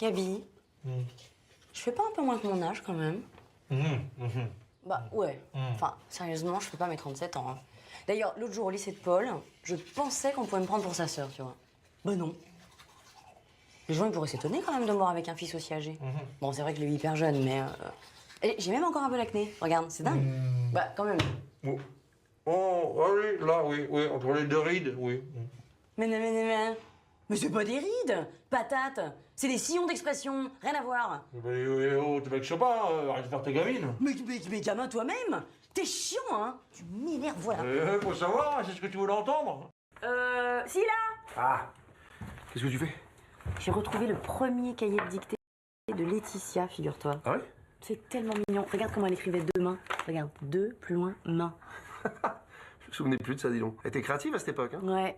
Gabi, je fais pas un peu moins que mon âge quand même? Bah ouais. Enfin, sérieusement, je fais pas mes 37 ans. Hein. D'ailleurs, l'autre jour au lycée de Paul, je pensais qu'on pouvait me prendre pour sa sœur, tu vois. Bah non. Les gens, ils pourraient s'étonner quand même de me voir avec un fils aussi âgé. Bon, c'est vrai que je l'ai eu hyper jeune, mais... Et j'ai même encore un peu l'acné. Regarde, c'est dingue. Bah, quand même. Oh, ah oui, là, oui, entre les deux rides, oui. Mais c'est pas des rides, patate. C'est des sillons d'expression, rien à voir. Oh, t'es avec pas, arrête de faire tes gamines. Mais gamin toi-même, t'es chiant, hein. Tu m'énerves, voilà. Faut savoir, c'est ce que tu voulais entendre. Si là. Ah, qu'est-ce que tu fais? J'ai retrouvé le premier cahier de dictée de Laetitia, figure-toi. Ah ouais? C'est tellement mignon. Regarde comment elle écrivait deux mains. Regarde, deux, plus loin, main. Je me souvenais plus de ça, dis donc. Elle était créative à cette époque, hein? Ouais.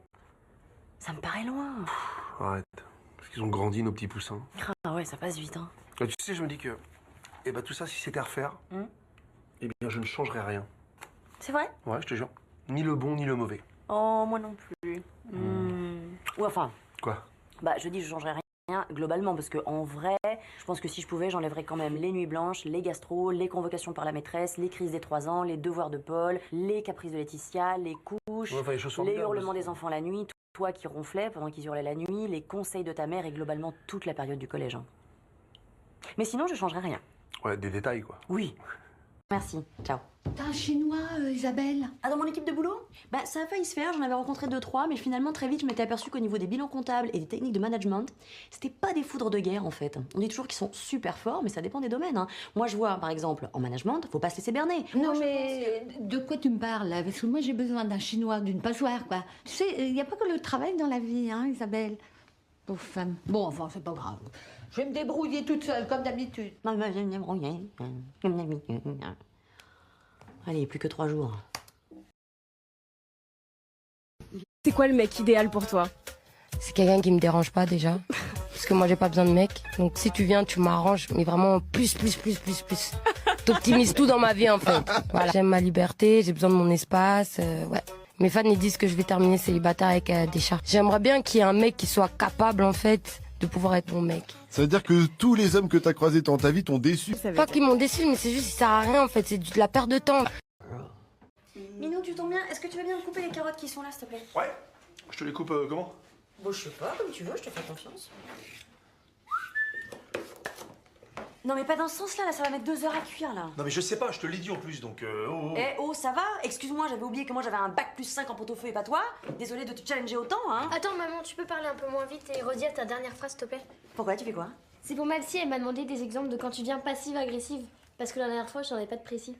Ça me paraît loin. Arrête. Parce qu'ils ont grandi, nos petits poussins. Ah ouais, ça passe vite, hein. Et tu sais, je me dis que... Eh ben, tout ça, si c'était à refaire, eh bien, je ne changerais rien. C'est vrai? Ouais, je te jure. Ni le bon, ni le mauvais. Oh, moi non plus. Ou enfin, Quoi? bah je dis je changerais rien globalement parce que en vrai, je pense que si je pouvais, j'enlèverais quand même les nuits blanches, les gastros, les convocations par la maîtresse, les crises des 3 ans, les devoirs de Paul, les caprices de Laetitia, les couches, Ouais, enfin, les choses les formidables. hurlements des enfants la nuit, toi qui ronflais pendant qu'ils hurlaient la nuit, les conseils de ta mère et globalement toute la période du collège. Hein. Mais sinon, je changerais rien. Ouais, des détails, quoi. Oui. Merci. Ciao. T'as un chinois, Isabelle? Ah, dans mon équipe de boulot? Bah, ça a failli se faire, j'en avais rencontré 2-3, mais finalement, très vite, je m'étais aperçue qu'au niveau des bilans comptables et des techniques de management, c'était pas des foudres de guerre, en fait. On dit toujours qu'ils sont super forts, mais ça dépend des domaines. Hein. Moi, je vois, par exemple, en management, faut pas se laisser berner. Non, mais de quoi tu me parles, là? Parce que moi, j'ai besoin d'un chinois, d'une passoire, quoi. Tu sais, il n'y a pas que le travail dans la vie, hein, Isabelle? Pauvre femme. Bon, enfin, c'est pas grave. Je vais me débrouiller toute seule, comme d'habitude. Allez, plus que 3 jours. C'est quoi le mec idéal pour toi? C'est quelqu'un qui me dérange pas déjà. Parce que moi j'ai pas besoin de mec. Donc si tu viens, tu m'arranges, mais vraiment plus. T'optimises tout dans ma vie en fait. Voilà. J'aime ma liberté, j'ai besoin de mon espace, ouais. Mes fans ils disent que je vais terminer célibataire avec des chats. J'aimerais bien qu'il y ait un mec qui soit capable en fait de pouvoir être mon mec. Ça veut dire que tous les hommes que t'as croisés dans ta vie t'ont déçu? Pas qu'ils m'ont déçu, mais c'est juste, ça sert à rien en fait, c'est de la perte de temps. Minou, tu tombes bien. Est-ce que tu veux bien me couper les carottes qui sont là, s'il te plaît? Ouais. Je te les coupe comment? Bon, je sais pas, comme tu veux, je te fais confiance. Non, mais pas dans ce sens-là, là, ça va mettre 2 heures à cuire, là. Non mais je sais pas, je te l'ai dit en plus, donc Oh, ça va? Excuse-moi, j'avais oublié que moi j'avais un bac plus 5 en pot-au-feu et pas toi. Désolée de te challenger autant, hein. Attends, maman, tu peux parler un peu moins vite et redire ta dernière phrase, s'il te plaît? Pourquoi? Tu fais quoi? C'est pour ma psy, elle m'a demandé des exemples de quand tu deviens passive-agressive. Parce que la dernière fois, je n'en ai pas de précis.